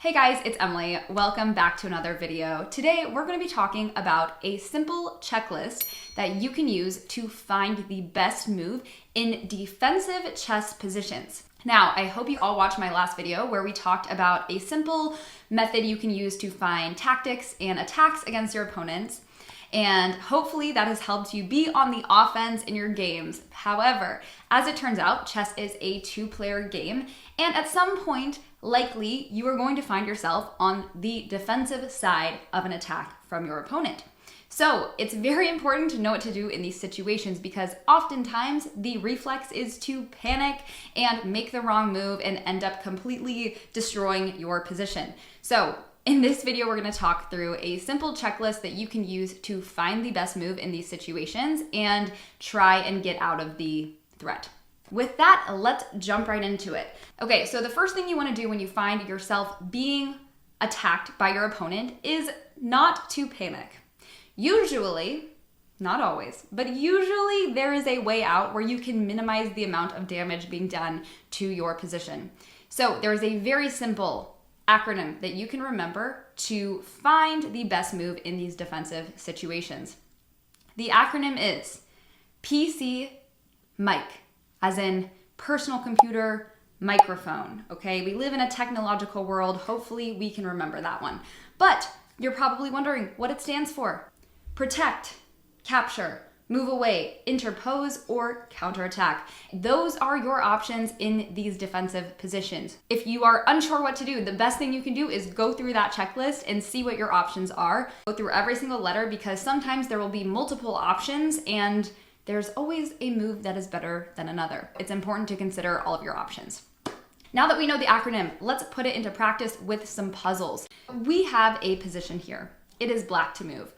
Hey guys, it's Emily. Welcome back to another video. Today we're going to be talking about a simple checklist that you can use to find the best move in defensive chess positions. Now, I hope you all watched my last video where we talked about a simple method you can use to find tactics and attacks against your opponents. And hopefully that has helped you be on the offense in your games. However, as it turns out, chess is a two-player game, and at some point, likely, you are going to find yourself on the defensive side of an attack from your opponent. So it's very important to know what to do in these situations because oftentimes the reflex is to panic and make the wrong move and end up completely destroying your position. So in this video, we're going to talk through a simple checklist that you can use to find the best move in these situations and try and get out of the threat. With that, let's jump right into it. Okay, so the first thing you want to do when you find yourself being attacked by your opponent is not to panic. Usually, not always, but usually there is a way out where you can minimize the amount of damage being done to your position. So there is a very simple acronym that you can remember to find the best move in these defensive situations. The acronym is PC mic, as in personal computer microphone, okay? We live in a technological world. Hopefully we can remember that one. But you're probably wondering what it stands for. Protect, capture, move away, interpose, or counterattack. Those are your options in these defensive positions. If you are unsure what to do, the best thing you can do is go through that checklist and see what your options are. Go through every single letter because sometimes there will be multiple options and there's always a move that is better than another. It's important to consider all of your options. Now that we know the acronym, let's put it into practice with some puzzles. We have a position here. It is black to move.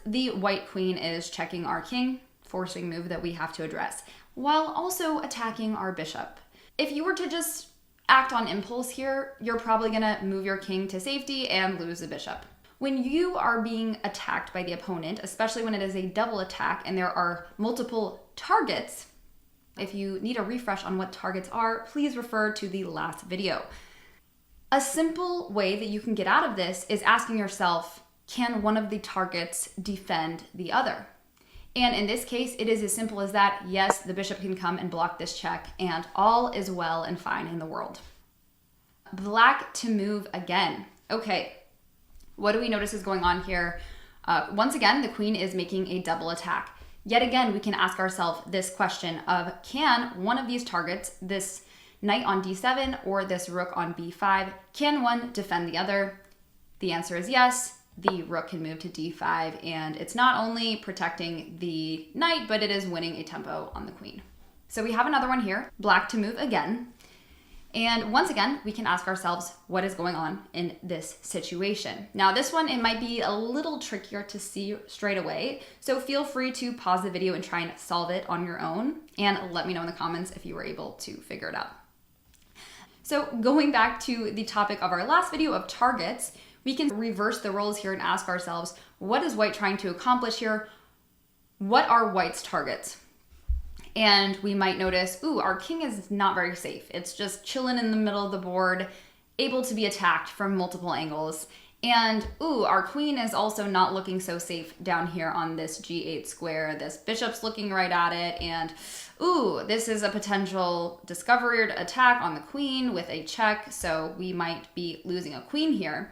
The white queen is checking our king, forcing move that we have to address, while also attacking our bishop. If you were to just act on impulse here, you're probably gonna move your king to safety and lose the bishop. When you are being attacked by the opponent, especially when it is a double attack and there are multiple targets, if you need a refresh on what targets are, please refer to the last video. A simple way that you can get out of this is asking yourself, can one of the targets defend the other? And in this case, it is as simple as that. Yes, the bishop can come and block this check, and all is well and fine in the world. Black to move again. Okay, what do we notice is going on here? Once again, the queen is making a double attack. Yet again, we can ask ourselves this question of, can one of these targets, this knight on d7 or this rook on b5, can one defend the other? The answer is yes. The rook can move to d5, and it's not only protecting the knight, but it is winning a tempo on the queen. So we have another one here, black to move again. And once again, we can ask ourselves what is going on in this situation. Now this one, it might be a little trickier to see straight away, so feel free to pause the video and try and solve it on your own, and let me know in the comments if you were able to figure it out. So going back to the topic of our last video of targets, we can reverse the roles here and ask ourselves, what is white trying to accomplish here? What are white's targets? And we might notice, ooh, our king is not very safe. It's just chilling in the middle of the board, able to be attacked from multiple angles. And ooh, our queen is also not looking so safe down here on this g8 square. This bishop's looking right at it. And ooh, this is a potential discovered attack on the queen with a check. So we might be losing a queen here.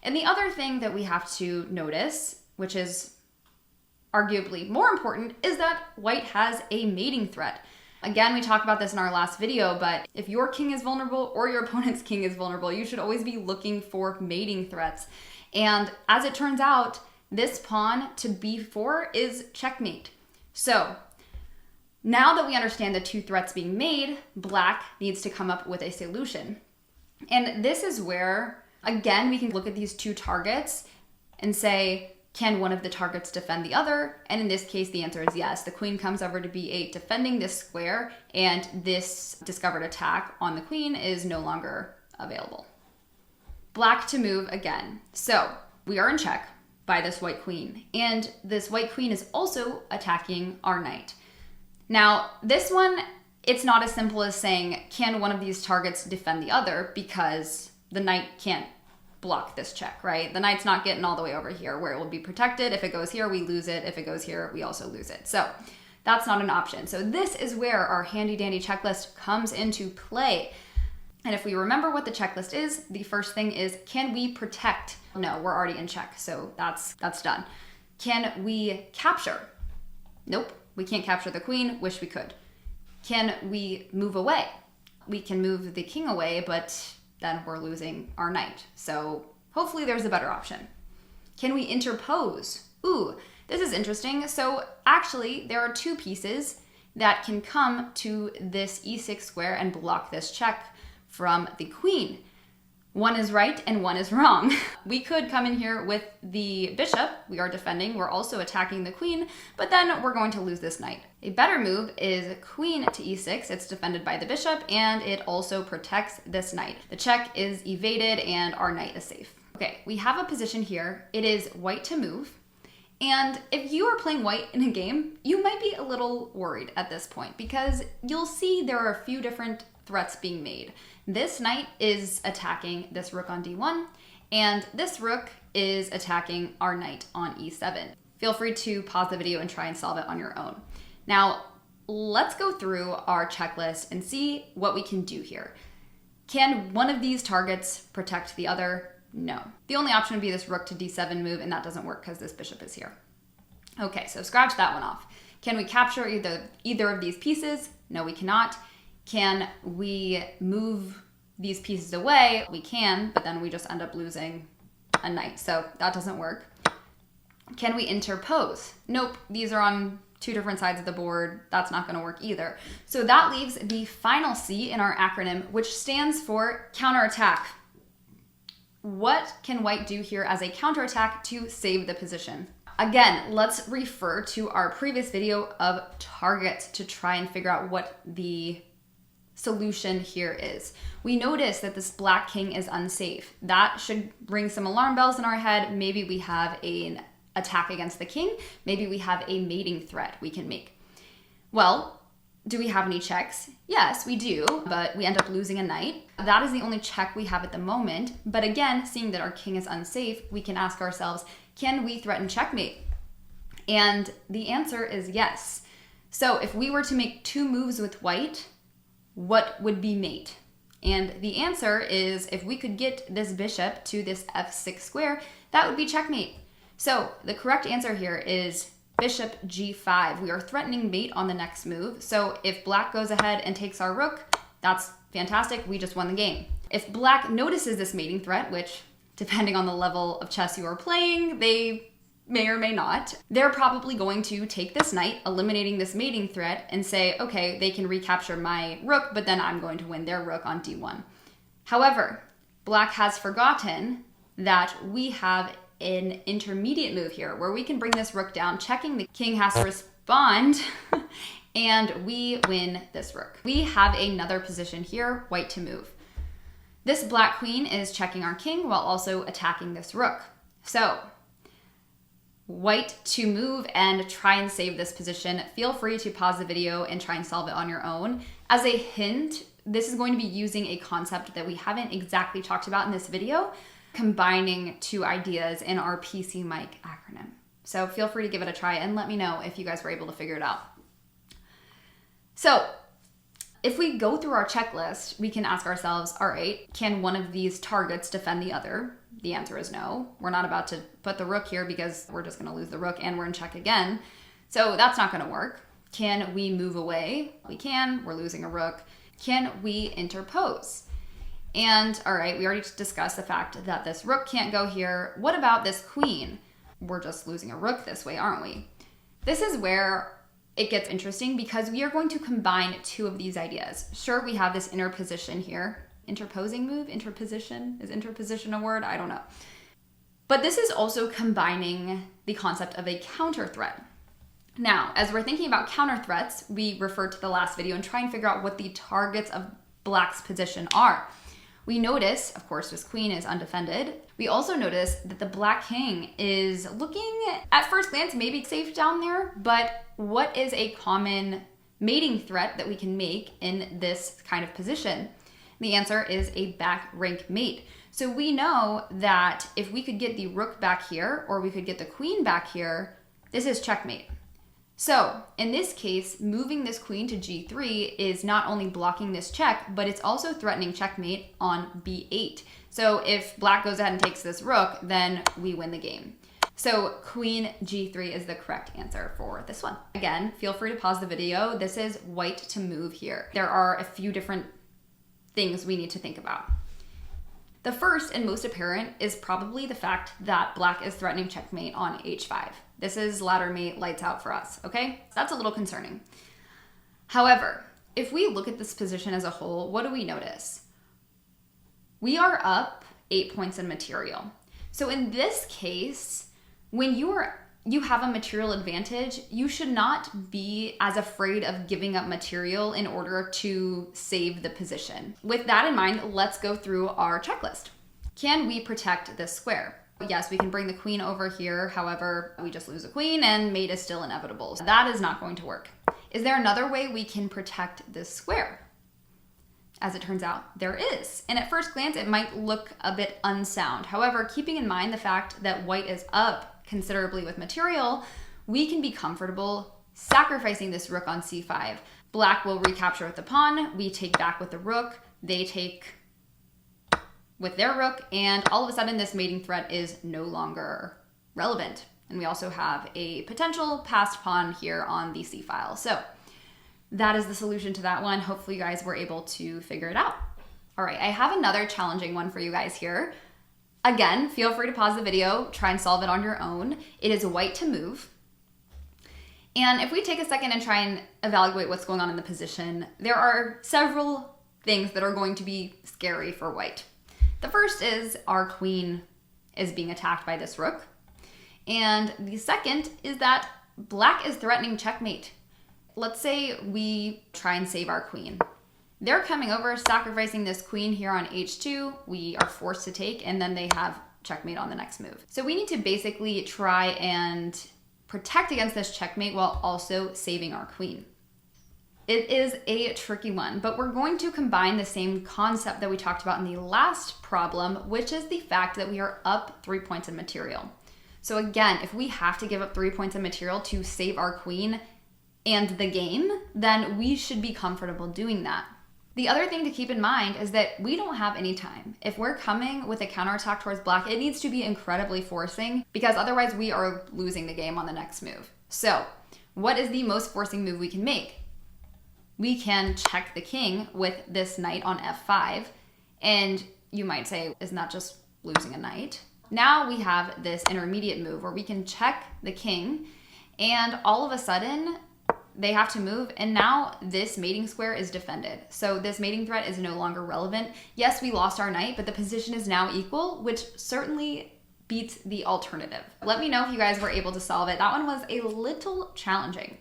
And the other thing that we have to notice, which is arguably more important, is that white has a mating threat. Again, we talked about this in our last video, but if your king is vulnerable or your opponent's king is vulnerable, you should always be looking for mating threats. And as it turns out, this pawn to b4 is checkmate. So now that we understand the two threats being made, black needs to come up with a solution. And this is where, again, we can look at these two targets and say, can one of the targets defend the other? And in this case, the answer is yes. The queen comes over to b8, defending this square, and this discovered attack on the queen is no longer available. Black to move again. So we are in check by this white queen, and this white queen is also attacking our knight. Now, this one, it's not as simple as saying, can one of these targets defend the other? Because the knight can't block this check, right? The knight's not getting all the way over here where it will be protected. If it goes here, we lose it. If it goes here, we also lose it. So that's not an option. So this is where our handy dandy checklist comes into play. And if we remember what the checklist is, the first thing is, can we protect? No, we're already in check, so that's done. Can we capture? Nope, we can't capture the queen. Wish we could. Can we move away? We can move the king away, but then we're losing our knight. So hopefully there's a better option. Can we interpose? Ooh, this is interesting. So actually, there are two pieces that can come to this e6 square and block this check from the queen. One is right and one is wrong. We could come in here with the bishop. We are defending. We're also attacking the queen, but then we're going to lose this knight. A better move is queen to e6. It's defended by the bishop and it also protects this knight. The check is evaded and our knight is safe. Okay, we have a position here. It is white to move. And if you are playing white in a game, you might be a little worried at this point because you'll see there are a few different threats being made. This knight is attacking this rook on d1, and this rook is attacking our knight on e7. Feel free to pause the video and try and solve it on your own. Now, let's go through our checklist and see what we can do here. Can one of these targets protect the other? No. The only option would be this rook to d7 move, and that doesn't work because this bishop is here. Okay, so scratch that one off. Can we capture either of these pieces? No, we cannot. Can we move these pieces away? We can, but then we just end up losing a knight, so that doesn't work. Can we interpose? Nope, these are on two different sides of the board. That's not going to work either. So that leaves the final C in our acronym, which stands for counterattack. What can white do here as a counterattack to save the position? Again, let's refer to our previous video of targets to try and figure out what the solution here is. We notice that this black king is unsafe. That should ring some alarm bells in our head. Maybe we have an attack against the king. Maybe we have a mating threat we can make. Well, do we have any checks? Yes, we do, but we end up losing a knight. That is the only check we have at the moment. But again, seeing that our king is unsafe, we can ask ourselves, can we threaten checkmate? And the answer is yes. So if we were to make two moves with white, what would be mate? And the answer is, if we could get this bishop to this f6 square, that would be checkmate. So the correct answer here is bishop g5. We are threatening mate on the next move. So if black goes ahead and takes our rook, that's fantastic. We just won the game. If black notices this mating threat, which depending on the level of chess you are playing, they may or may not, they're probably going to take this knight, eliminating this mating threat, and say, okay, they can recapture my rook, but then I'm going to win their rook on d1. However, black has forgotten that we have an intermediate move here where we can bring this rook down, checking the king has to respond, and we win this rook. We have another position here, white to move. This black queen is checking our king while also attacking this rook. So white to move and try and save this position. Feel free to pause the video and try and solve it on your own. As a hint, this is going to be using a concept that we haven't exactly talked about in this video, combining two ideas in our PC Mike acronym. So feel free to give it a try and let me know if you guys were able to figure it out. So if we go through our checklist, we can ask ourselves, all right, can one of these targets defend the other? The answer is no. We're not about to put the rook here because we're just going to lose the rook and we're in check again. So that's not going to work. Can we move away? We can. We're losing a rook. Can we interpose? And all right, we already discussed the fact that this rook can't go here. What about this queen? We're just losing a rook this way, aren't we? This is where it gets interesting because we are going to combine two of these ideas. Sure, we have this interposition here. Interposing move? Interposition? Is interposition a word? I don't know. But this is also combining the concept of a counter threat. Now, as we're thinking about counter threats, we refer to the last video and try and figure out what the targets of black's position are. We notice, of course, this queen is undefended. We also notice that the black king is looking, at first glance, maybe safe down there, but what is a common mating threat that we can make in this kind of position? The answer is a back rank mate. So we know that if we could get the rook back here, or we could get the queen back here, this is checkmate. So in this case, moving this queen to g3 is not only blocking this check, but it's also threatening checkmate on b8. So if black goes ahead and takes this rook, then we win the game. So queen g3 is the correct answer for this one. Again, feel free to pause the video. This is white to move here. There are a few different things we need to think about. The first and most apparent is probably the fact that black is threatening checkmate on h5. This is ladder mate, lights out for us, okay? That's a little concerning. However, if we look at this position as a whole, what do we notice? We are up 8 points in material. So in this case, when you have a material advantage, you should not be as afraid of giving up material in order to save the position. With that in mind, let's go through our checklist. Can we protect this square? Yes, we can bring the queen over here. However, we just lose a queen and mate is still inevitable. So that is not going to work. Is there another way we can protect this square? As it turns out, there is. And at first glance, it might look a bit unsound. However, keeping in mind the fact that white is up considerably with material, we can be comfortable sacrificing this rook on c5. Black will recapture with the pawn, we take back with the rook, they take with their rook, and all of a sudden this mating threat is no longer relevant. And we also have a potential passed pawn here on the c-file. So that is the solution to that one. Hopefully you guys were able to figure it out. All right, I have another challenging one for you guys here. Again, feel free to pause the video, try and solve it on your own. It is white to move. And if we take a second and try and evaluate what's going on in the position, there are several things that are going to be scary for white. The first is our queen is being attacked by this rook. And the second is that black is threatening checkmate. Let's say we try and save our queen. They're coming over, sacrificing this queen here on h2. We are forced to take, and then they have checkmate on the next move. So we need to basically try and protect against this checkmate while also saving our queen. It is a tricky one, but we're going to combine the same concept that we talked about in the last problem, which is the fact that we are up 3 points in material. So again, if we have to give up 3 points in material to save our queen and the game, then we should be comfortable doing that. The other thing to keep in mind is that we don't have any time. If we're coming with a counterattack towards black, it needs to be incredibly forcing because otherwise we are losing the game on the next move. So what is the most forcing move we can make? We can check the king with this knight on f5. And you might say, isn't that just losing a knight? Now we have this intermediate move where we can check the king and all of a sudden they have to move, and now this mating square is defended. So this mating threat is no longer relevant. Yes, we lost our knight, but the position is now equal, which certainly beats the alternative. Let me know if you guys were able to solve it. That one was a little challenging.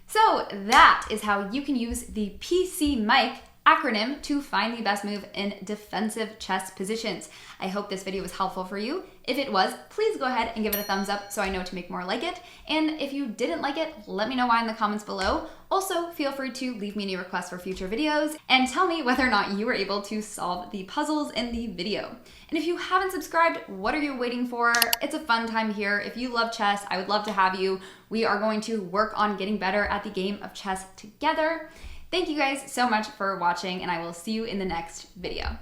So that is how you can use the PCMike acronym to find the best move in defensive chess positions. I hope this video was helpful for you. If it was, please go ahead and give it a thumbs up so I know to make more like it. And if you didn't like it, let me know why in the comments below. Also, feel free to leave me any requests for future videos and tell me whether or not you were able to solve the puzzles in the video. And if you haven't subscribed, what are you waiting for? It's a fun time here. If you love chess, I would love to have you. We are going to work on getting better at the game of chess together. Thank you guys so much for watching, and I will see you in the next video.